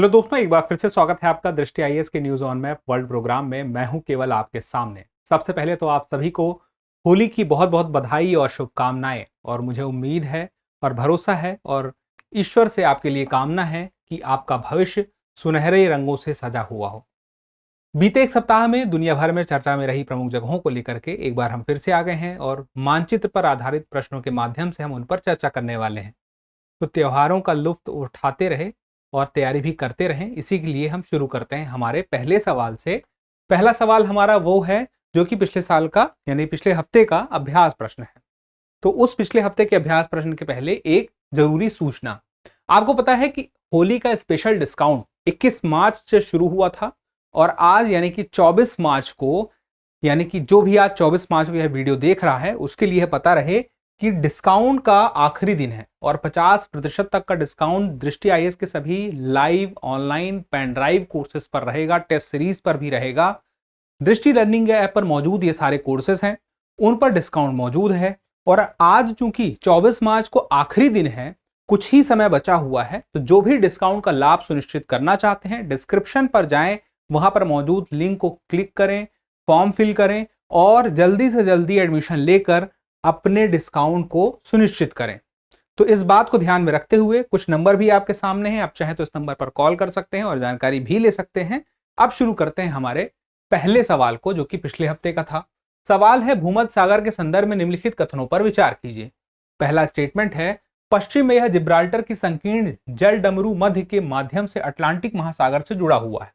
Hello दोस्तों, एक बार फिर से स्वागत है आपका दृष्टि आईएएस के news on map world program में। मैं हूं केवल आपके सामने। सबसे पहले तो आप सभी को होली की बहुत बहुत बधाई और शुभकामनाएं। और मुझे उम्मीद है और भरोसा है और ईश्वर से आपके लिए कामना है कि आपका भविष्य सुनहरे रंगों से सजा हुआ हो। बीते एक सप्ताह में दुनिया भर में चर्चा में रही प्रमुख जगहों को लेकर के एक बार हम फिर से आ गए हैं और मानचित्र पर आधारित प्रश्नों के माध्यम से हम उन पर चर्चा करने वाले हैं। तो त्योहारों का लुत्फ उठाते रहे और तैयारी भी करते रहें, इसी के लिए हम शुरू करते हैं हमारे पहले सवाल से। पहला सवाल हमारा वो है जो कि पिछले साल का यानी पिछले हफ्ते का अभ्यास प्रश्न है। तो उस पिछले हफ्ते के अभ्यास प्रश्न के पहले एक जरूरी सूचना। आपको पता है कि होली का स्पेशल डिस्काउंट 21 मार्च से शुरू हुआ था और आज यानी कि 24 मार्च को, यानी कि जो भी आज 24 मार्च को यह वीडियो देख रहा है उसके लिए पता रहे कि डिस्काउंट का आखिरी दिन है और 50% तक का डिस्काउंट दृष्टि आईएएस के सभी live online pen drive courses पर रहेगा, टेस्ट सीरीज पर भी रहेगा। दृष्टि लर्निंग ऐप पर मौजूद ये सारे कोर्सेज हैं, उन पर डिस्काउंट मौजूद है। और आज चूंकि 24 मार्च को आखिरी दिन है, कुछ ही समय बचा हुआ है, तो जो भी डिस्काउंट का लाभ सुनिश्चित करना चाहते हैं डिस्क्रिप्शन पर जाएं, वहां पर मौजूद लिंक को क्लिक करें, फॉर्म फिल करें और जल्दी से जल्दी एडमिशन लेकर अपने डिस्काउंट को सुनिश्चित करें। तो इस बात को ध्यान में रखते हुए कुछ नंबर भी आपके सामने हैं, आप चाहें तो इस नंबर पर कॉल कर सकते हैं और जानकारी भी ले सकते हैं। अब शुरू करते हैं हमारे पहले सवाल को जो कि पिछले हफ्ते का था। सवाल है, भूमध्य सागर के संदर्भ में निम्नलिखित कथनों पर विचार कीजिए। पहला स्टेटमेंट है, पश्चिम में यह जिब्राल्टर की संकीर्ण जल डमरू मध्य के माध्यम से अटलांटिक महासागर से जुड़ा हुआ है।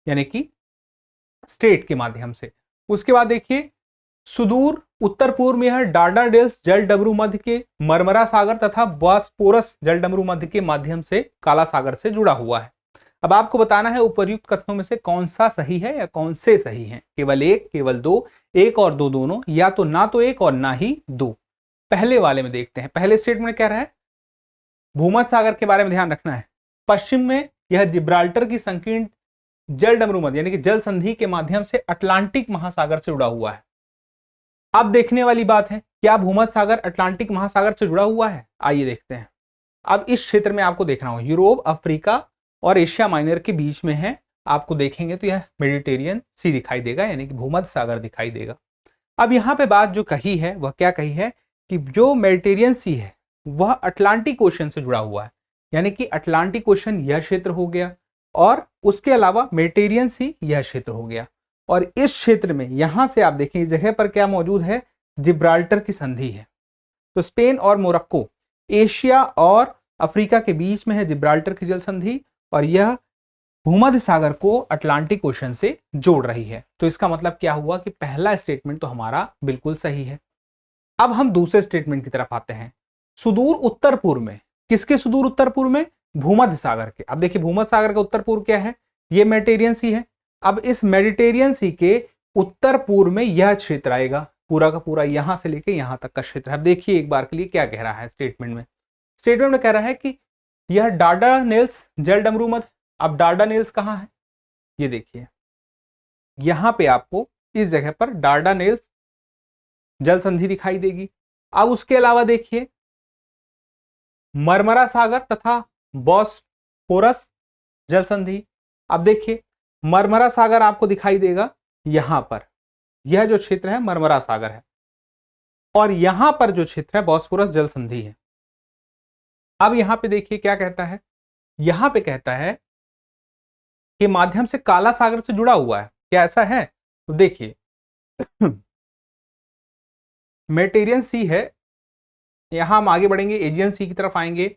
यानी कि स्ट्रेट के माध्यम से। उसके बाद देखिए, सुदूर उत्तर पूर्व में यह डार्डानेल्स जल डमरू मध्य के मरमरा सागर तथा बॉस्फोरस जल डमरू मध्य के माध्यम से काला सागर से जुड़ा हुआ है। अब आपको बताना है उपर्युक्त कथनों में से कौन सा सही है या कौन से सही हैं। केवल एक, केवल दो, एक और दो दोनों, या तो ना तो एक और ना ही दो। पहले वाले में देखते हैं। पहले स्टेटमेंट कह रहा है भूमध्य सागर के बारे में ध्यान रखना है। पश्चिम में यह जिब्राल्टर की संकीर्ण जल डमरू मध्य यानी कि जल संधि के माध्यम से अटलांटिक महासागर से जुड़ा हुआ है। अब देखने वाली बात है, क्या भूमध्य सागर अटलांटिक महासागर से जुड़ा हुआ है? आइए देखते हैं। अब इस क्षेत्र में आपको देखना हो, यूरोप, अफ्रीका और एशिया माइनर के बीच में है। आपको देखेंगे तो यह मेडिटेरियन सी दिखाई देगा, यानी कि भूमध्य सागर दिखाई देगा। अब यहां पे बात जो कही है वह क्या कही है कि जो मेडिटेरियन सी है वह अटलांटिक ओशन से जुड़ा हुआ है, यानी कि अटलांटिक ओशन यह क्षेत्र हो गया और उसके अलावा मेडिटेरियन सी यह क्षेत्र हो गया। और इस क्षेत्र में यहां से आप देखें इस जगह पर क्या मौजूद है, जिब्राल्टर की संधि है। तो स्पेन और मोरक्को, एशिया और अफ्रीका के बीच में है जिब्राल्टर की जल संधि और यह भूमध्य सागर को अटलांटिक ओशन से जोड़ रही है। तो इसका मतलब क्या हुआ कि पहला स्टेटमेंट तो हमारा बिल्कुल सही है। अब हम दूसरे स्टेटमेंट की तरफ आते हैं। सुदूर उत्तर पूर्व में, किसके सुदूर उत्तर पूर्व में? भूमध्य सागर के। अब देखिए भूमध्य सागर का उत्तर पूर्व क्या है, ये मेडिटेरियन सी है। अब इस मेडिटेरियन सी के उत्तर पूर्व में यह क्षेत्र आएगा, पूरा का पूरा यहां से लेके यहां तक का क्षेत्र। अब देखिए एक बार के लिए क्या कह रहा है स्टेटमेंट में। स्टेटमेंट में कह रहा है कि यह डार्डानेल्स जल डमरू मध्य। अब डार्डानेल्स कहां है, ये देखिए यहां पे आपको इस जगह पर डार्डानेल्स जल संधि दिखाई देगी। अब उसके अलावा देखिए मरमरा सागर तथा बॉस्फोरस जल संधि। अब देखिए मरमरा सागर आपको दिखाई देगा यहां पर, यह जो क्षेत्र है मरमरा सागर है और यहां पर जो क्षेत्र है बॉस्फोरस जल संधि है। अब यहां पे देखिए क्या कहता है, यहां पे कहता है कि माध्यम से काला सागर से जुड़ा हुआ है। क्या ऐसा है? तो देखिए मेडिटेरियन सी है, यहां हम आगे बढ़ेंगे एजियन सी की तरफ आएंगे,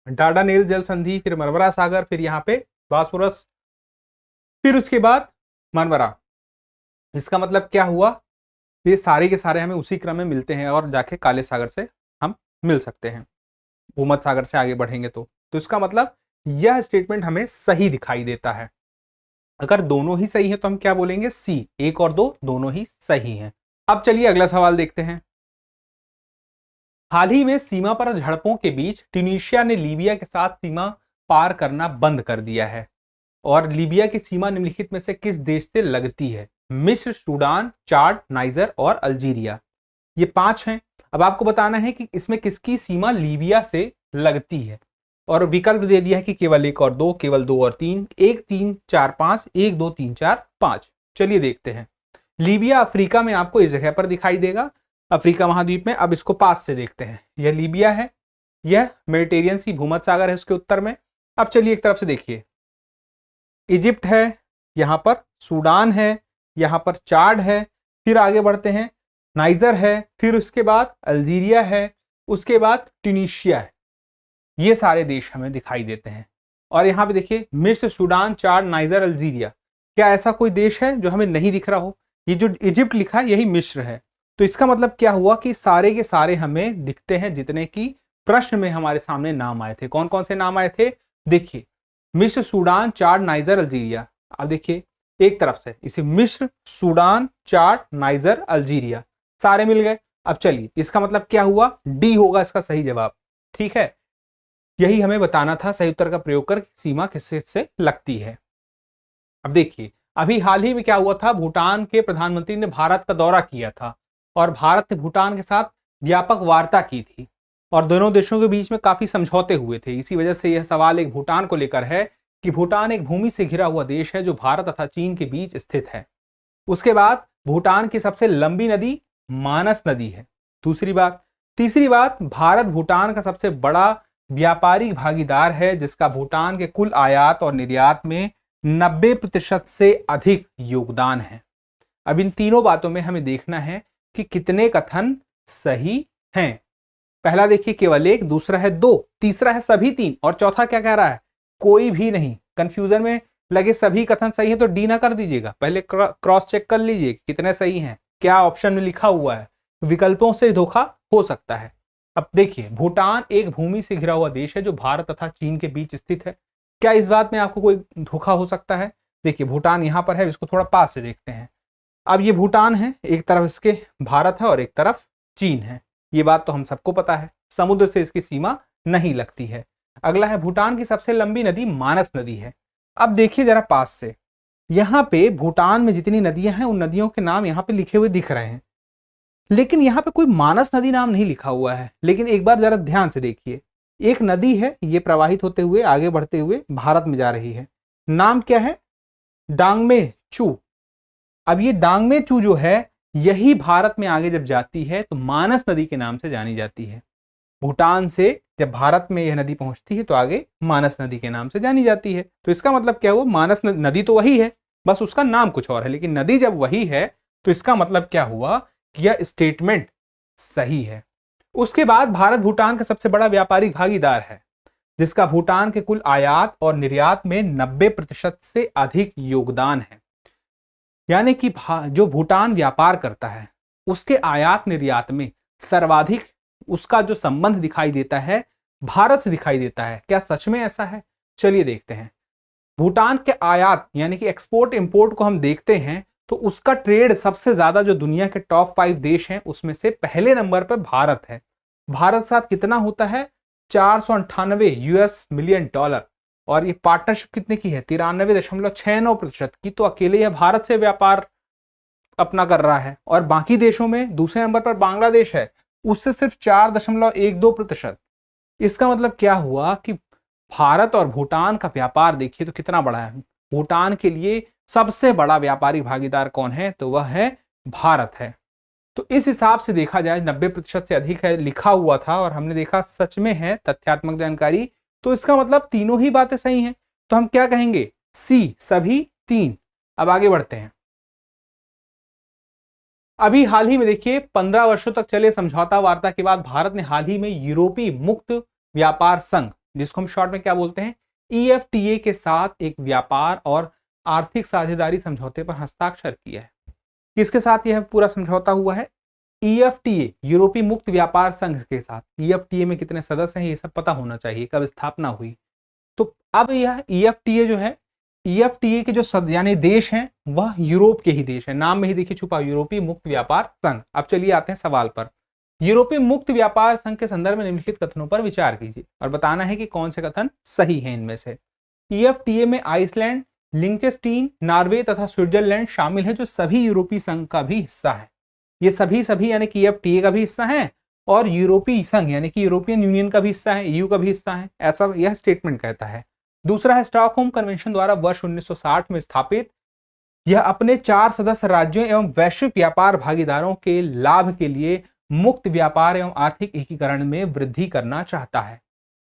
डार्डानेल जल संधि, फिर मरमरा सागर, फिर यहां पे बॉस्फोरस, फिर उसके बाद मरमरा। इसका मतलब क्या हुआ, ये सारे के सारे हमें उसी क्रम में मिलते हैं और जाके काले सागर से हम मिल सकते हैं, भूमध्य सागर से आगे बढ़ेंगे तो इसका मतलब यह स्टेटमेंट हमें सही दिखाई देता है। अगर दोनों ही सही है तो हम क्या बोलेंगे, सी, एक और दो दोनों ही सही हैं। अब चलिए अगला सवाल देखते हैं। हाल ही में सीमा पर झड़पों के बीच ट्यूनीशिया ने लीबिया के साथ सीमा पार करना बंद कर दिया है और लीबिया की सीमा निम्नलिखित में से किस देश से लगती है? मिस्र, सूडान, चाड, नाइजर और अल्जीरिया। ये 5 हैं। अब आपको बताना है कि इसमें किसकी सीमा लीबिया से लगती है, और विकल्प दे दिया है कि केवल 1 और 2, केवल 2 और 3, 1, 3, 4, 5, 1, 2, 3, 4, 5। चलिए देखते हैं। लीबिया अफ्रीका में आपको इस जगह पर दिखाई देगा, अफ्रीका महाद्वीप में। अब इसको पास से देखते हैं। यह लीबिया है, यह मेडिटेरियन सी भूमध्य सागर है उसके उत्तर में। अब चलिए एक तरफ से देखिए, इजिप्ट है, यहां पर सूडान है, यहां पर चाड है, फिर आगे बढ़ते हैं नाइजर है, फिर उसके बाद अल्जीरिया है, उसके बाद ट्यूनीशिया है। ये सारे देश हमें दिखाई देते हैं। और यहाँ पे देखिए मिस्र, सूडान, चाड, नाइजर, अल्जीरिया। क्या ऐसा कोई देश है जो हमें नहीं दिख रहा हो? ये जो इजिप्ट लिखा है यही मिस्र है। तो इसका मतलब क्या हुआ कि सारे के सारे हमें दिखते हैं जितने की प्रश्न में हमारे सामने नाम आए थे। कौन कौन से नाम आए थे? देखिए मिस्र, सूडान, चाड, नाइजर, अल्जीरिया। अब देखिए एक तरफ से इसे मिस्र, सूडान, चाड, नाइजर, अल्जीरिया सारे मिल गए। अब चलिए इसका मतलब क्या हुआ? डी होगा इसका सही जवाब। ठीक है, यही हमें बताना था सही उत्तर का प्रयोग कर सीमा किससे लगती है। अब देखिए अभी हाल ही में क्या हुआ था, भूटान के प्रधानमंत्री ने भारत का दौरा किया था और भारत ने भूटान के साथ व्यापक वार्ता की थी और दोनों देशों के बीच में काफी समझौते हुए थे। इसी वजह से यह सवाल एक भूटान को लेकर है कि भूटान एक भूमि से घिरा हुआ देश है जो भारत तथा चीन के बीच स्थित है। उसके बाद भूटान की सबसे लंबी नदी मानस नदी है, दूसरी बात। तीसरी बात, भारत भूटान का सबसे बड़ा व्यापारिक भागीदार है जिसका भूटान के कुल आयात और निर्यात में 90% से अधिक योगदान है। अब इन तीनों बातों में हमें देखना है कि कितने कथन सही हैं। पहला देखिए केवल 1, दूसरा है 2, तीसरा है सभी 3 और चौथा क्या कह रहा है? कोई भी नहीं। कंफ्यूजन में लगे सभी कथन सही है तो डी ना कर दीजिएगा, पहले क्रॉस चेक कर लीजिए कितने सही हैं, क्या ऑप्शन में लिखा हुआ है। विकल्पों से धोखा हो सकता है। अब देखिए भूटान एक भूमि से घिरा हुआ देश है जो भारत तथा चीन के बीच स्थित है। क्या इस बात में आपको कोई धोखा हो सकता है? देखिए भूटान यहां पर है, इसको थोड़ा पास से देखते हैं। अब ये भूटान है, एक तरफ इसके भारत है और एक तरफ चीन है। ये बात तो हम सबको पता है, समुद्र से इसकी सीमा नहीं लगती है। अगला है भूटान की सबसे लंबी नदी मानस नदी है। अब देखिए जरा पास से, यहाँ पे भूटान में जितनी नदियां हैं उन नदियों के नाम यहाँ पे लिखे हुए दिख रहे हैं, लेकिन यहाँ पे कोई मानस नदी नाम नहीं लिखा हुआ है। लेकिन एक बार जरा ध्यान से देखिए, एक नदी है, ये प्रवाहित होते हुए आगे बढ़ते हुए भारत में जा रही है। नाम क्या है? डांगमे चू। अब ये डांगमे चू जो है यही भारत में आगे जब जाती है तो मानस नदी के नाम से जानी जाती है। भूटान से जब भारत में यह नदी पहुंचती है तो आगे मानस नदी के नाम से जानी जाती है। तो इसका मतलब क्या हुआ? मानस नदी तो वही है, बस उसका नाम कुछ और है, लेकिन नदी जब वही है तो इसका मतलब क्या हुआ कि यह स्टेटमेंट सही है। उसके बाद भारत भूटान का सबसे बड़ा व्यापारिक भागीदार है जिसका भूटान के कुल आयात और निर्यात में 90% से अधिक योगदान है। यानी कि जो भूटान व्यापार करता है उसके आयात निर्यात में सर्वाधिक उसका जो संबंध दिखाई देता है भारत से दिखाई देता है। क्या सच में ऐसा है? चलिए देखते हैं। भूटान के आयात यानी कि एक्सपोर्ट इंपोर्ट को हम देखते हैं तो उसका ट्रेड सबसे ज्यादा जो दुनिया के टॉप 5 देश हैं उसमें से पहले नंबर पर भारत है। भारत साथ कितना होता है? 498 यूएस मिलियन डॉलर। और ये पार्टनरशिप कितने की है? 93.69% की। तो अकेले यह भारत से व्यापार अपना कर रहा है। और बाकी देशों में दूसरे नंबर पर बांग्लादेश है, उससे सिर्फ 4.12%। इसका मतलब क्या हुआ कि भारत और भूटान का व्यापार देखिए तो कितना बड़ा है। भूटान के लिए सबसे बड़ा व्यापारिक भागीदार कौन है? तो वह है भारत है। तो इस हिसाब से देखा जाए 90% से अधिक है लिखा हुआ था और हमने देखा सच में है तथ्यात्मक जानकारी। तो इसका मतलब तीनों ही बातें सही हैं। तो हम क्या कहेंगे? सी, सभी 3। अब आगे बढ़ते हैं। अभी हाल ही में देखिए 15 वर्षों तक चले समझौता वार्ता के बाद भारत ने हाल ही में यूरोपीय मुक्त व्यापार संघ, जिसको हम शॉर्ट में क्या बोलते हैं, EFTA के साथ एक व्यापार और आर्थिक साझेदारी समझौते पर हस्ताक्षर किया है। किसके साथ यह पूरा समझौता हुआ है? EFTA, यूरोपीय मुक्त व्यापार संघ के साथ। EFTA में कितने सदस्य हैं ये सब पता होना चाहिए, कब स्थापना हुई। तो अब यह EFTA जो है, EFTA के जो यानी देश हैं वह यूरोप के ही देश हैं। नाम में ही देखिए छुपा यूरोपीय मुक्त व्यापार संघ। अब चलिए आते हैं सवाल पर। यूरोपीय मुक्त व्यापार संघ के संदर्भ में निम्नलिखित कथनों पर विचार कीजिए और बताना है कि कौन से कथन सही हैं इनमें से। EFTA में आइसलैंड, लिंचेस्टीन, नॉर्वे तथा स्विट्जरलैंड शामिल है, जो सभी यूरोपीय संघ का भी हिस्सा है। ये सभी यानी कि EFTA का भी हिस्सा है और यूरोपीय संघ यानी कि यूरोपियन यूनियन का भी हिस्सा है, EU का भी हिस्सा है, ऐसा यह स्टेटमेंट कहता है। दूसरा है स्टॉकहोम कन्वेंशन द्वारा वर्ष 1960 में स्थापित, यह अपने 4 सदस्य राज्यों एवं वैश्विक व्यापार भागीदारों के लाभ के लिए मुक्त व्यापार एवं आर्थिक एकीकरण में वृद्धि करना चाहता है।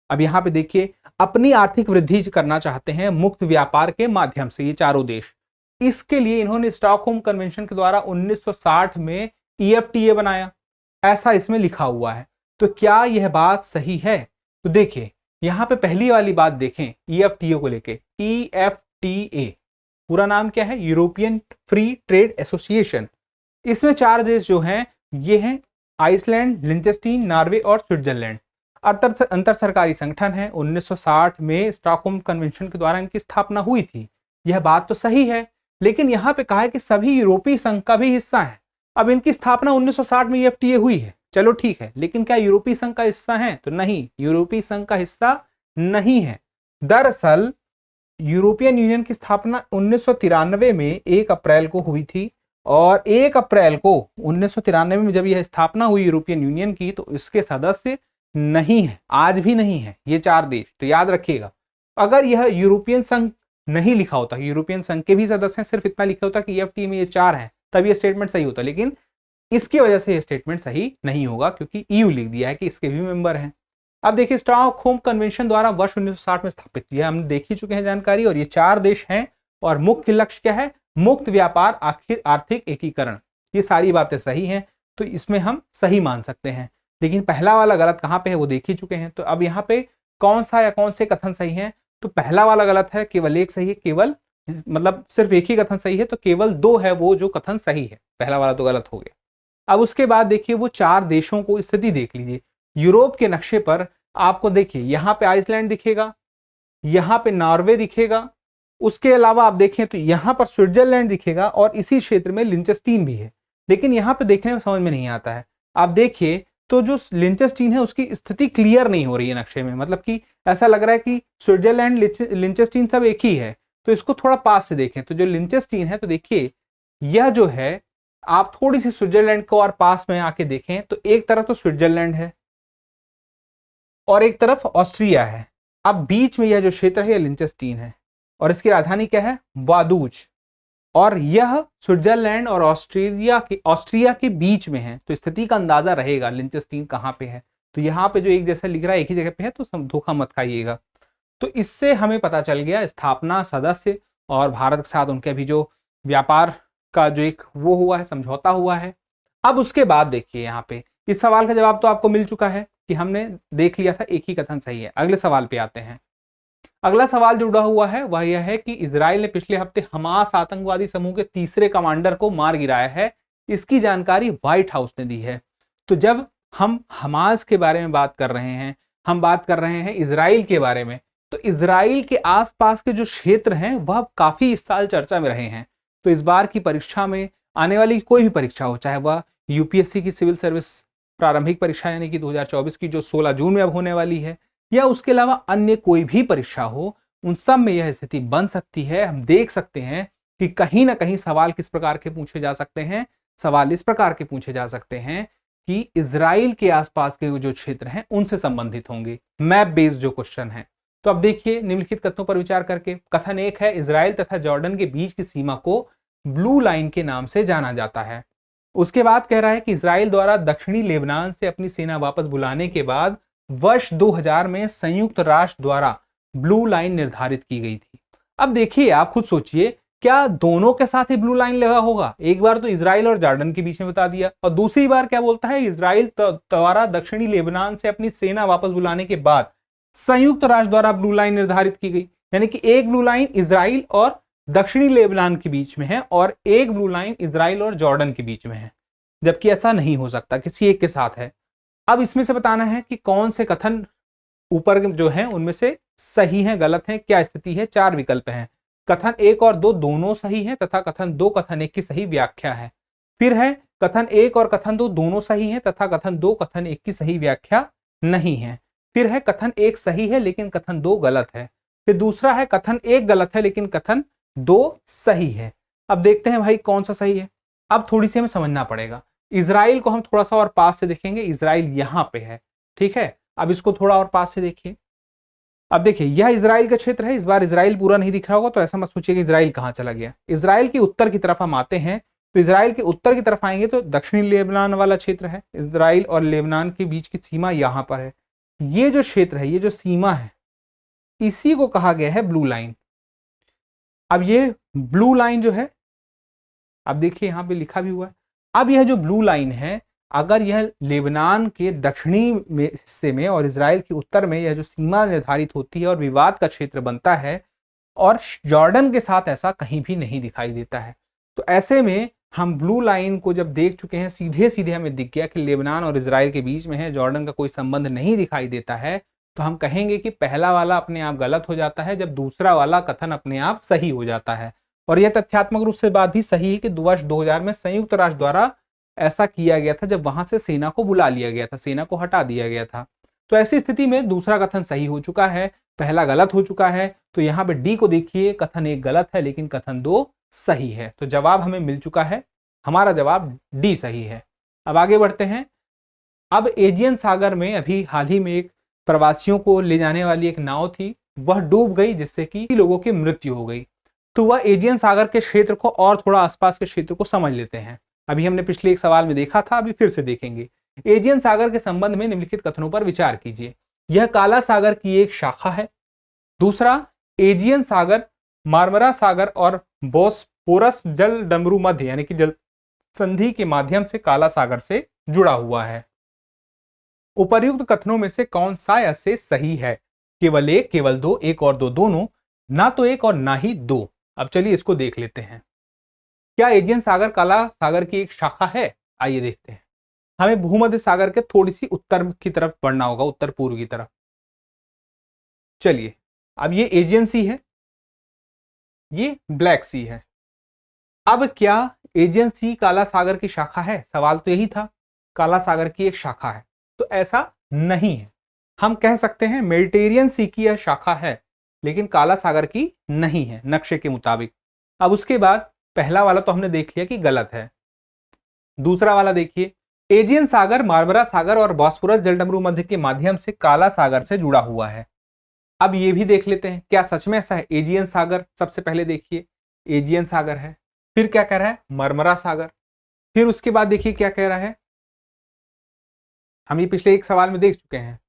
अब यहाँ पे देखिए, अपनी आर्थिक वृद्धि करना चाहते हैं मुक्त व्यापार के माध्यम से ये चारों देश। इसके लिए इन्होंने स्टॉकहोम कन्वेंशन के द्वारा 1960 में EFTA बनाया, ऐसा इसमें लिखा हुआ है। तो क्या यह बात सही है? तो देखिए यहाँ पे पहली वाली बात देखें EFTA को लेके, EFTA पूरा नाम क्या है? European free trade association. इसमें 4 देश जो हैं ये हैं आइसलैंड, लिंचेस्टीन, नॉर्वे और स्विट्जरलैंड। अंतर सरकारी संगठन है। 1960 में स्टॉकहोम कन्वेंशन के द्वारा इनकी स्थापना हुई थी। यह बात तो सही है, लेकिन यहाँ पे कहा है कि सभी यूरोपीय संघ का भी हिस्सा है। अब इनकी स्थापना 1960 में EFTA हुई है, चलो ठीक है, लेकिन क्या यूरोपीय संघ का हिस्सा है? तो नहीं, यूरोपीय संघ का हिस्सा नहीं है। दरअसल यूरोपियन यूनियन की स्थापना 1993 में 1 अप्रैल को हुई थी और 1 अप्रैल को 1993 में जब यह स्थापना हुई यूरोपियन यूनियन की, तो इसके सदस्य नहीं है, आज भी नहीं है ये 4 देश। तो याद रखिएगा, अगर यह यूरोपियन संघ नहीं लिखा होता, यूरोपियन संघ के भी सदस्य हैं, सिर्फ इतना लिखा होता कि EFTA में ये 4 हैं, तब ये स्टेटमेंट सही होता। लेकिन इसकी वजह से ये स्टेटमेंट सही नहीं होगा क्योंकि EU लिख दिया है कि इसके भी मेंबर हैं। अब देखिए स्टॉकहोम कन्वेंशन द्वारा वर्ष 1960 में स्थापित, यह हम देख ही चुके हैं जानकारी, और ये 4 देश हैं और मुख्य लक्ष्य क्या है? मुक्त व्यापार, आर्थिक एकीकरण। ये सारी बातें सही हैं, तो इसमें हम सही मान सकते हैं। लेकिन पहला वाला गलत कहाँ पे है वो देख ही चुके हैं। तो अब यहाँ पे कौन सा या कौन से कथन सही है? तो पहला वाला गलत है, केवल एक सही है, केवल मतलब सिर्फ एक ही कथन सही है, तो केवल 2 है वो जो कथन सही है, पहला वाला तो गलत हो गया। अब उसके बाद देखिए वो 4 देशों को स्थिति देख लीजिए। यूरोप के नक्शे पर आपको देखिए यहाँ पे आइसलैंड दिखेगा, यहाँ पे नॉर्वे दिखेगा, उसके अलावा आप देखें तो यहाँ पर स्विट्जरलैंड दिखेगा और इसी क्षेत्र में लिंचेस्टीन भी है। लेकिन यहाँ पे देखने में समझ में नहीं आता है। आप देखिए तो जो लिंचेस्टीन है उसकी स्थिति क्लियर नहीं हो रही है नक्शे में, मतलब कि ऐसा लग रहा है कि स्विट्जरलैंड, लिंचेस्टीन सब एक ही है। तो इसको थोड़ा पास से देखें तो जो लिंचेस्टीन है, तो देखिए यह जो है, आप थोड़ी सी स्विट्जरलैंड को और पास में आके देखें तो एक तरफ तो स्विट्जरलैंड है और एक तरफ ऑस्ट्रिया है। अब बीच में यह जो क्षेत्र है लिंचेस्टीन है और इसकी राजधानी क्या है? वादूज। और यह स्विट्जरलैंड और ऑस्ट्रिया के बीच में है। तो स्थिति का अंदाजा रहेगा लिंचेस्टीन कहाँ पे है। तो यहाँ पे जो एक जैसा लिख रहा है एक ही जगह पे है, तो धोखा मत खाइएगा। तो इससे हमें पता चल गया स्थापना, सदस्य और भारत के साथ उनके अभी जो व्यापार का जो एक वो हुआ है, समझौता हुआ है। अब उसके बाद देखिए यहाँ पे इस सवाल का जवाब तो आपको मिल चुका है कि हमने देख लिया था एक ही कथन सही है। अगले सवाल पे आते हैं। अगला सवाल जुड़ा हुआ है वह यह है कि इजराइल ने पिछले हफ्ते हमास आतंकवादी समूह के तीसरे कमांडर को मार गिराया है। इसकी जानकारी व्हाइट हाउस ने दी है। तो जब हम हमास के बारे में बात कर रहे हैं, हम बात कर रहे हैं इजराइल के बारे में, तो इजराइल के आसपास के जो क्षेत्र हैं वह काफी इस साल चर्चा में रहे हैं। तो इस बार की परीक्षा में, आने वाली कोई भी परीक्षा हो, चाहे वह यूपीएससी की सिविल सर्विस प्रारंभिक परीक्षा यानी कि 2024 की जो 16 जून में अब होने वाली है, या उसके अलावा अन्य कोई भी परीक्षा हो, उन सब में यह स्थिति बन सकती है। हम देख सकते हैं कि कहीं ना कहीं सवाल किस प्रकार के पूछे जा सकते हैं। सवाल इस प्रकार के पूछे जा सकते हैं कि इजराइल के आसपास के जो क्षेत्र हैं उनसे संबंधित होंगे, मैप बेस्ड जो क्वेश्चन है। तो अब देखिए निम्नलिखित कथनों पर विचार करके। कथन 1 है इजराइल तथा जॉर्डन के बीच की सीमा को ब्लू लाइन के नाम से जाना जाता है। उसके बाद कह रहा है कि इजराइल द्वारा दक्षिणी लेबनान से अपनी सेना वापस बुलाने के बाद वर्ष 2000 में संयुक्त राष्ट्र द्वारा ब्लू लाइन निर्धारित की गई थी। अब देखिए आप खुद सोचिए, क्या दोनों के साथ ही ब्लू लाइन लगा होगा? एक बार तो इजराइल और जॉर्डन के बीच में बता दिया, और दूसरी बार क्या बोलता है, इजराइल द्वारा दक्षिणी लेबनान से अपनी सेना वापस बुलाने के बाद संयुक्त राष्ट्र द्वारा ब्लू लाइन निर्धारित की गई। यानी कि एक ब्लू लाइन इजराइल और दक्षिणी लेबनान के बीच में है और एक ब्लू लाइन इजराइल और जॉर्डन के बीच में है, जबकि ऐसा नहीं हो सकता, किसी एक के साथ है। अब इसमें से बताना है कि कौन से कथन ऊपर जो हैं उनमें से सही हैं, गलत हैं, क्या स्थिति है। 4 विकल्प हैं। कथन 1 और 2 दोनों सही हैं तथा कथन 2 कथन 1 की सही व्याख्या है। फिर है कथन 1 और कथन 2 दोनों सही हैं तथा कथन 2 कथन 1 की सही व्याख्या नहीं है। फिर है कथन 1 सही है लेकिन कथन 2 गलत है। फिर दूसरा है कथन 1 गलत है लेकिन कथन 2 सही है। अब देखते हैं भाई कौन सा सही है। अब थोड़ी सी हमें समझना पड़ेगा। इजराइल को हम थोड़ा सा और पास से देखेंगे। इजराइल यहां पे है, ठीक है। अब इसको थोड़ा और पास से देखिए। अब देखिए यह इजराइल का क्षेत्र है। इस बार इजराइल पूरा नहीं दिख रहा होगा, तो ऐसा मत सोचिए कि इजराइल कहां चला गया। इजराइल के उत्तर की तरफ हम आते हैं, तो इजराइल के उत्तर की तरफ आएंगे तो दक्षिणी लेबनान वाला क्षेत्र है। इजराइल और लेबनान के बीच की सीमा यहां पर है। ये जो क्षेत्र है, ये जो सीमा है, इसी को कहा गया है ब्लू लाइन। अब ये ब्लू लाइन जो है, अब देखिए यहां पे लिखा भी हुआ है। अब यह जो ब्लू लाइन है, अगर यह लेबनान के दक्षिणी हिस्से में और इजराइल के उत्तर में यह जो सीमा निर्धारित होती है और विवाद का क्षेत्र बनता है, और जॉर्डन के साथ ऐसा कहीं भी नहीं दिखाई देता है, तो ऐसे में हम ब्लू लाइन को जब देख चुके हैं, सीधे सीधे हमें दिख गया कि लेबनान और इजराइल के बीच में है, जॉर्डन का कोई संबंध नहीं दिखाई देता है, तो हम कहेंगे कि पहला वाला अपने आप गलत हो जाता है जब दूसरा वाला कथन अपने आप सही हो जाता है। और यह तथ्यात्मक रूप से बात भी सही है कि वर्ष 2000 में संयुक्त राष्ट्र द्वारा ऐसा किया गया था, जब वहां से सेना को बुला लिया गया था, सेना को हटा दिया गया था। तो ऐसी स्थिति में दूसरा कथन सही हो चुका है, पहला गलत हो चुका है। तो यहाँ पे डी को देखिए, कथन 1 गलत है लेकिन कथन 2 सही है। तो जवाब हमें मिल चुका है, हमारा जवाब डी सही है। अब आगे बढ़ते हैं। अब एजियन सागर में अभी हाल ही में एक प्रवासियों को ले जाने वाली एक नाव थी, वह डूब गई, जिससे कि लोगों की मृत्यु हो गई। तो वह एजियन सागर के क्षेत्र को और थोड़ा आसपास के क्षेत्र को समझ लेते हैं। अभी हमने पिछले एक सवाल में देखा था, अभी फिर से देखेंगे। एजियन सागर के संबंध में निम्नलिखित कथनों पर विचार कीजिए। यह काला सागर की एक शाखा है। दूसरा, एजियन सागर मार्मरा सागर और बोस्पोरस जल डमरू मध्य यानी कि जल संधि के माध्यम से काला सागर से जुड़ा हुआ है। उपर्युक्त कथनों में से कौन सा ऐसे सही है? केवल 1, केवल 2, 1 और 2 दोनों, ना तो 1 और ना ही 2। अब चलिए इसको देख लेते हैं। क्या एजियन सागर काला सागर की एक शाखा है? आइए देखते हैं। हमें भूमध्य सागर के थोड़ी सी उत्तर की तरफ बढ़ना होगा, उत्तर पूर्व की तरफ। चलिए, अब ये एजियन सी है, ये ब्लैक सी है। अब क्या एजियन सी काला सागर की शाखा है? सवाल तो यही था, काला सागर की एक शाखा है। तो ऐसा नहीं है। हम कह सकते हैं मेडिटेरियन सी की यह शाखा है, लेकिन काला सागर की नहीं है नक्शे के मुताबिक। अब उसके बाद पहला वाला तो हमने देख लिया कि गलत है। दूसरा वाला देखिए, एजियन सागर मार्मरा सागर और बॉस्फोरस जलडमरू मध्य के माध्यम से काला सागर से जुड़ा हुआ है। अब ये भी देख लेते हैं, क्या सच में ऐसा है? एजियन सागर सबसे पहले देखिए, एजियन सागर है। फिर क्या कह रहा है? मरमरा सागर। फिर उसके बाद देखिए क्या कह रहा है, हम ये पिछले एक सवाल में देख चुके हैं,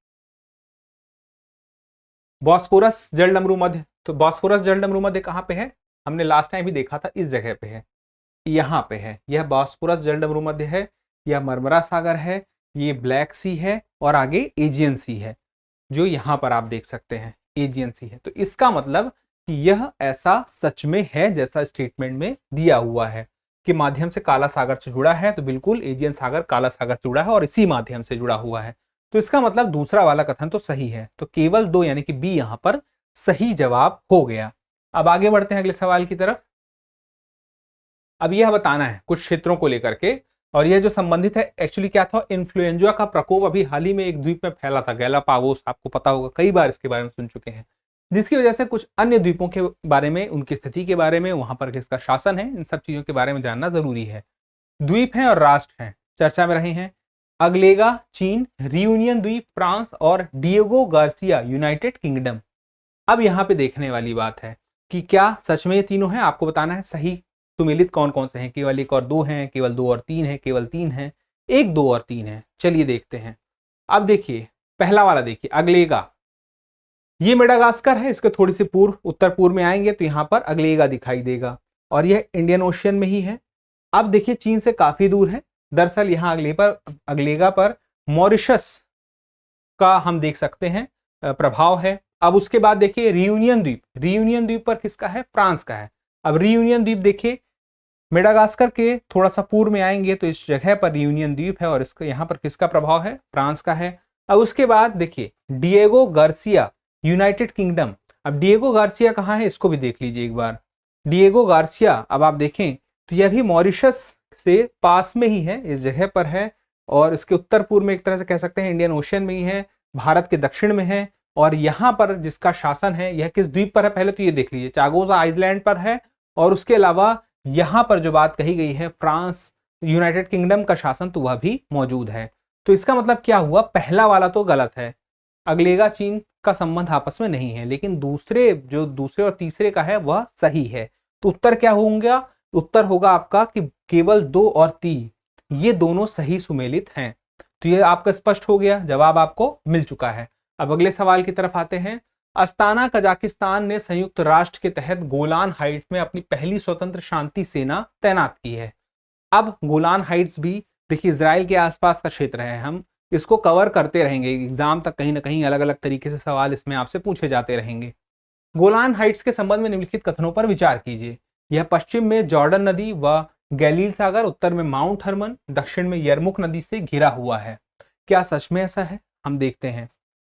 बॉस्फोरस जलडमरू मध्य। तो बॉस्फोरस जलडमरू मध्य कहां पे है? हमने लास्ट टाइम भी देखा था, इस जगह पे है, यहां पे है। यह बॉस्फोरस जलडमरू मध्य है, यह मरमरा सागर है, ये ब्लैक सी है और आगे एजियन सी है, जो यहां पर आप देख सकते हैं एजियन सी है। तो इसका मतलब कि यह ऐसा सच में है जैसा स्टेटमेंट में दिया हुआ है कि माध्यम से काला सागर से जुड़ा है। तो बिल्कुल एजियन सागर काला सागर से जुड़ा है और इसी माध्यम से जुड़ा हुआ है। तो इसका मतलब दूसरा वाला कथन तो सही है। तो केवल 2 यानी कि बी यहां पर सही जवाब हो गया। अब आगे बढ़ते हैं अगले सवाल की तरफ। अब यह बताना है कुछ क्षेत्रों को लेकर के, और यह जो संबंधित है एक्चुअली क्या था, इन्फ्लुएंजा का प्रकोप अभी हाल ही में एक द्वीप में फैला था, गैलापागोस, आपको पता होगा, कई बार इसके बारे में सुन चुके हैं, जिसकी वजह से कुछ अन्य द्वीपों के बारे में, उनकी स्थिति के बारे में, वहां पर किसका शासन है, इन सब चीजों के बारे में जानना जरूरी है। द्वीप हैं और राष्ट्र हैं, चर्चा में रहे हैं। अगलेगा चीन, रियूनियन द्वीप फ्रांस और डिएगो गार्सिया यूनाइटेड किंगडम। अब यहाँ पे देखने वाली बात है कि क्या सच में ये तीनों हैं? आपको बताना है सही सुमेलित कौन कौन से हैं। केवल 1 और 2 हैं, केवल 2 और 3 हैं, केवल 3 हैं, 1, 2 और 3 हैं। चलिए देखते हैं। अब देखिए पहला वाला देखिए, अगलेगा, ये मेडागास्कर है, इसके थोड़ी सी पूर्व उत्तर पूर्व में आएंगे तो यहां पर अगलेगा दिखाई देगा, और यह इंडियन ओशियन में ही है। अब देखिए चीन से काफी दूर है। दरअसल यहां अगलेगा पर मॉरिशस का हम देख सकते हैं प्रभाव है। अब उसके बाद देखिए रियूनियन द्वीप, रियूनियन द्वीप पर किसका है? फ्रांस का है। अब रियूनियन द्वीप देखिए मेडागास्कर के थोड़ा सा पूर्व में आएंगे तो इस जगह पर रियूनियन द्वीप है, और इसका यहाँ पर किसका प्रभाव है? फ्रांस का है। अब उसके बाद देखिए डिएगो गार्सिया यूनाइटेड किंगडम। अब डिएगो गार्सिया कहाँ है, इसको भी देख लीजिए एक बार। डिएगो गार्सिया अब आप देखें तो यह भी मॉरिशस से पास में ही है, इस जगह पर है, और इसके उत्तर पूर्व में एक तरह से कह सकते हैं इंडियन ओशियन में ही है, भारत के दक्षिण में है। और यहाँ पर जिसका शासन है यह किस द्वीप पर है? पहले तो ये देख लीजिए, चागोस आइलैंड पर है, और उसके अलावा यहाँ पर जो बात कही गई है फ्रांस यूनाइटेड किंगडम का शासन तो वह भी मौजूद है। तो इसका मतलब क्या हुआ, पहला वाला तो गलत है, अगलेगा चीन का संबंध आपस में नहीं है, लेकिन दूसरे और तीसरे का है वह सही है। तो उत्तर क्या होगा, उत्तर होगा आपका कि केवल 2 और 3 ये दोनों सही सुमेलित हैं। तो ये आपका स्पष्ट हो गया, जवाब आपको मिल चुका है। अब अगले सवाल की तरफ आते हैं। अस्ताना कजाकिस्तान ने संयुक्त राष्ट्र के तहत गोलान हाइट्स में अपनी पहली स्वतंत्र शांति सेना तैनात की है। अब गोलान हाइट्स भी देखिए इजराइल के आसपास का क्षेत्र है, हम इसको कवर करते रहेंगे, एग्जाम तक कहीं ना कहीं अलग अलग तरीके से सवाल इसमें आपसे पूछे जाते रहेंगे। गोलान हाइट्स के संबंध में निम्नलिखित कथनों पर विचार कीजिए। यह पश्चिम में जॉर्डन नदी व गैलील सागर, उत्तर में माउंट हरमन, दक्षिण में यरमुक नदी से घिरा हुआ है। क्या सच में ऐसा है, हम देखते हैं।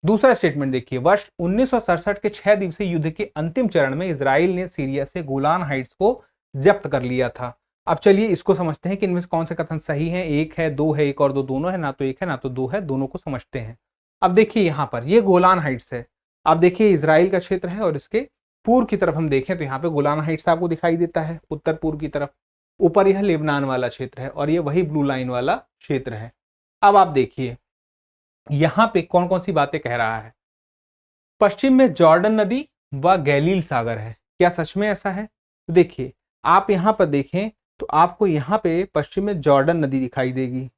दूसरा स्टेटमेंट देखिए, वर्ष 1967 के 6 दिवसीय युद्ध के अंतिम चरण में इजराइल ने सीरिया से गोलान हाइट्स को जब्त कर लिया था। अब चलिए इसको समझते हैं कि इनमें से कौन से कथन सही हैं, 1 है, 2 है, 1 और 2 दोनों है, ना तो 1 है ना तो 2 है, दोनों को समझते हैं। अब देखिए यहाँ पर ये गोलान हाइट्स है, आप देखिए इजराइल का क्षेत्र है और इसके पूर्व की तरफ हम देखें तो यहाँ पे गोलान हाइट्स आपको दिखाई देता है उत्तर पूर्व की तरफ, ऊपर यह लेबनान वाला क्षेत्र है और ये वही ब्लू लाइन वाला क्षेत्र है। अब आप देखिए यहाँ पे कौन कौन सी बातें कह रहा है। पश्चिम में जॉर्डन नदी व गैलील सागर है, क्या सच में ऐसा है? तो देखिए आप यहाँ पर देखें तो आपको यहाँ पे पश्चिम में जॉर्डन नदी दिखाई देगी।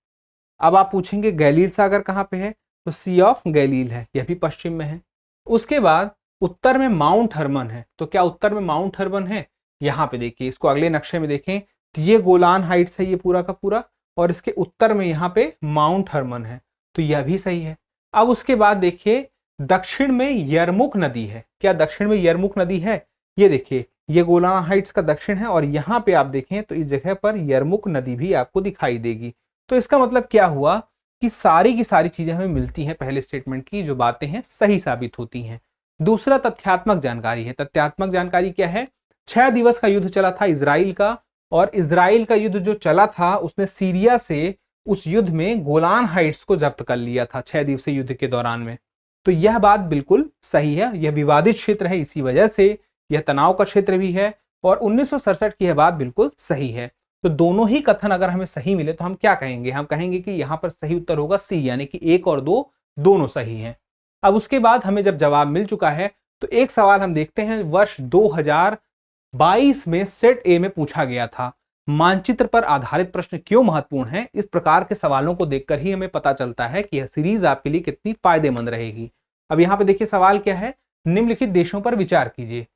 अब आप पूछेंगे गैलील सागर कहाँ पे है, तो सी ऑफ गैलील है, यह भी पश्चिम में है। उसके बाद उत्तर में माउंट हरमन है, तो क्या उत्तर में माउंट हरमन है? यहाँ पे देखिए, इसको अगले नक्शे में देखें तो ये गोलान हाइट्स है ये पूरा का पूरा, और इसके उत्तर में यहाँ पे माउंट हरमन है, तो यह भी सही है। अब उसके बाद देखिए दक्षिण में यरमुक नदी है, क्या दक्षिण में यरमुक नदी है? ये देखिए ये गोलान हाइट्स का दक्षिण है और यहाँ पे आप देखें तो इस जगह पर यरमुक नदी भी आपको दिखाई देगी। तो इसका मतलब क्या हुआ कि सारी की सारी चीजें हमें मिलती हैं पहले स्टेटमेंट की, जो बातें हैं सही साबित होती हैं। दूसरा तथ्यात्मक जानकारी है। तथ्यात्मक जानकारी क्या है? 6 दिवस का युद्ध चला था इजराइल का, और इजराइल का युद्ध जो चला था उसने सीरिया से उस युद्ध में गोलान हाइट्स को जब्त कर लिया था 6 दिवसीय युद्ध के दौरान में। तो यह बात बिल्कुल सही है, यह विवादित क्षेत्र है, इसी वजह से यह तनाव का क्षेत्र भी है, और 1967 की यह बात बिल्कुल सही है। तो दोनों ही कथन अगर हमें सही मिले तो हम क्या कहेंगे? हम कहेंगे कि यहां पर सही उत्तर होगा सी, यानी कि 1 और 2 दोनों सही हैं। अब उसके बाद हमें जब जवाब मिल चुका है तो एक सवाल हम देखते हैं, वर्ष 2022 में सेट ए में पूछा गया था, मानचित्र पर आधारित प्रश्न क्यों महत्वपूर्ण है? इस प्रकार के सवालों को देखकर ही हमें पता चलता है कि यह सीरीज आपके लिए कितनी फायदेमंद रहेगी। अब यहां पे देखिए सवाल क्या है, निम्नलिखित देशों पर विचार कीजिए।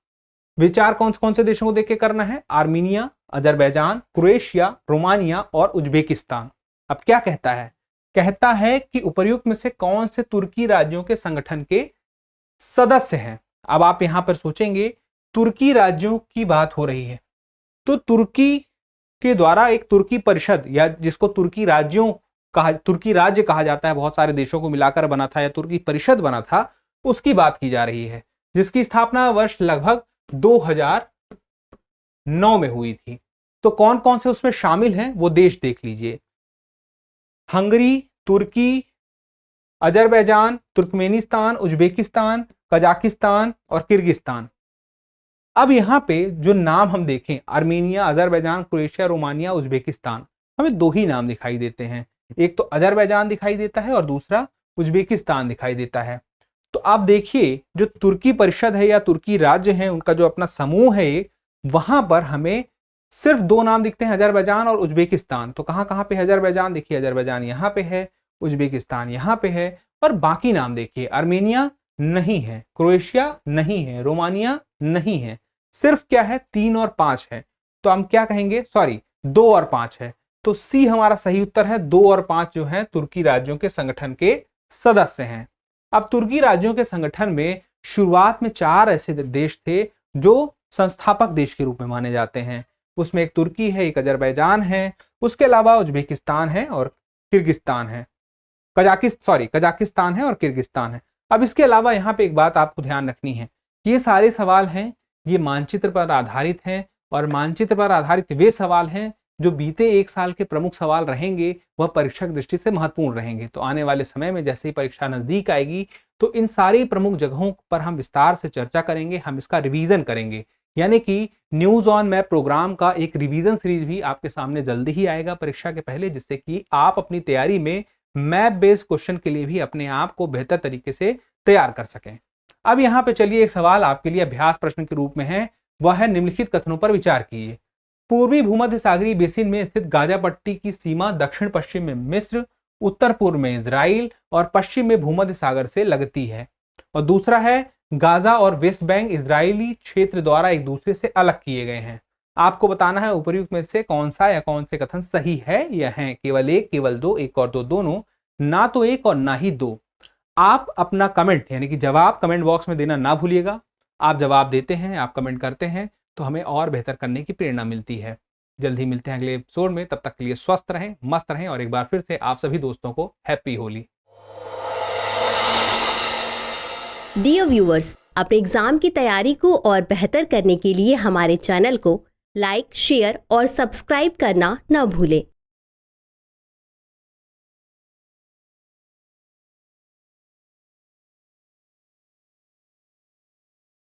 विचार कौन कौन से देशों को देख के करना है? आर्मीनिया, अजरबैजान, क्रोएशिया, रोमानिया और उज्बेकिस्तान। अब क्या कहता है? कहता है कि उपर्युक्त में से कौन से तुर्की राज्यों के संगठन के सदस्य हैं। अब आप यहां पर सोचेंगे तुर्की राज्यों की बात हो रही है, तो तुर्की के द्वारा एक तुर्की परिषद, या जिसको तुर्की राज्य कहा जाता है, बहुत सारे देशों को मिलाकर बना था या तुर्की परिषद बना था, उसकी बात की जा रही है, जिसकी स्थापना वर्ष लगभग 2009 में हुई थी। तो कौन कौन से उसमें शामिल हैं वो देश देख लीजिए। हंगरी, तुर्की, अजरबैजान, तुर्कमेनिस्तान, उज्बेकिस्तान, कजाकिस्तान और किर्गिस्तान। अब यहां पे जो नाम हम देखें, Armenia, Azerbaijan, Croatia, Romania, Uzbekistan, हमें 2 ही नाम दिखाई देते हैं। एक तो अजरबैजान दिखाई देता है और दूसरा उज्बेकिस्तान दिखाई देता है। तो आप देखिए जो तुर्की परिषद है या तुर्की राज्य है, उनका जो अपना समूह है, वहां पर हमें सिर्फ 2 नाम दिखते हैं, अजरबैजान और उज्बेकिस्तान। तो कहां कहां पे है अजरबैजान? देखिए अजरबैजान यहां पे है, उज्बेकिस्तान यहां पे है, और बाकी नाम देखिए, आर्मेनिया नहीं है, क्रोएशिया नहीं है, रोमानिया नहीं है, सिर्फ क्या है 3 और 5 है। तो हम क्या कहेंगे, सॉरी 2 और 5 है। तो सी हमारा सही उत्तर है। 2 और 5 जो है तुर्की राज्यों के संगठन के सदस्य हैं। अब तुर्की राज्यों के संगठन में शुरुआत में 4 ऐसे देश थे जो संस्थापक देश के रूप में माने जाते हैं। उसमें एक तुर्की है, एक अजरबैजान है, उसके अलावा उज्बेकिस्तान है और किर्गिस्तान है, कजाकिस्तान है और किर्गिस्तान है। अब इसके अलावा यहाँ पे एक बात आपको ध्यान रखनी है, ये सारे सवाल हैं ये मानचित्र पर आधारित हैं, और मानचित्र पर आधारित वे सवाल हैं जो बीते 1 साल के प्रमुख सवाल रहेंगे, वह परीक्षा की दृष्टि से महत्वपूर्ण रहेंगे। तो आने वाले समय में जैसे ही परीक्षा नजदीक आएगी तो इन सारी प्रमुख जगहों पर हम विस्तार से चर्चा करेंगे, हम इसका रिवीजन करेंगे यानी कि न्यूज ऑन मैप प्रोग्राम का एक रिवीजन सीरीज भी आपके सामने जल्दी ही आएगा परीक्षा के पहले, जिससे कि आप अपनी तैयारी में मैप बेस्ड क्वेश्चन के लिए भी अपने आप को बेहतर तरीके से तैयार कर सकें। अब यहाँ पे चलिए एक सवाल आपके लिए अभ्यास प्रश्न के रूप में है, वह है निम्नलिखित कथनों पर विचार कीजिए। पूर्वी भूमध्य सागरीय बेसिन में स्थित गाजा पट्टी की सीमा दक्षिण पश्चिम में मिस्र, उत्तर पूर्व में इजराइल और पश्चिम में भूमध्य सागर से लगती है। और दूसरा है गाजा और वेस्ट बैंक इजरायली क्षेत्र द्वारा एक दूसरे से अलग किए गए हैं। आपको बताना है उपयुक्त में से कौन सा या कौन से कथन सही है या है। केवल एक, केवल दो, एक और दो, दोनों, ना तो एक और ना ही दो। आप अपना कमेंट यानी कि जवाब कमेंट बॉक्स में देना ना भूलिएगा। आप जवाब देते हैं, आप कमेंट करते हैं तो हमें और बेहतर करने की प्रेरणा मिलती है। जल्द ही मिलते हैं अगले एपिसोड में, तब तक के लिए स्वस्थ रहें, मस्त रहें और एक बार फिर से आप सभी दोस्तों को हैप्पी होली। डियर व्यूअर्स, अपने एग्जाम की तैयारी को और बेहतर करने के लिए हमारे चैनल को लाइक, शेयर और सब्सक्राइब करना न भूलें।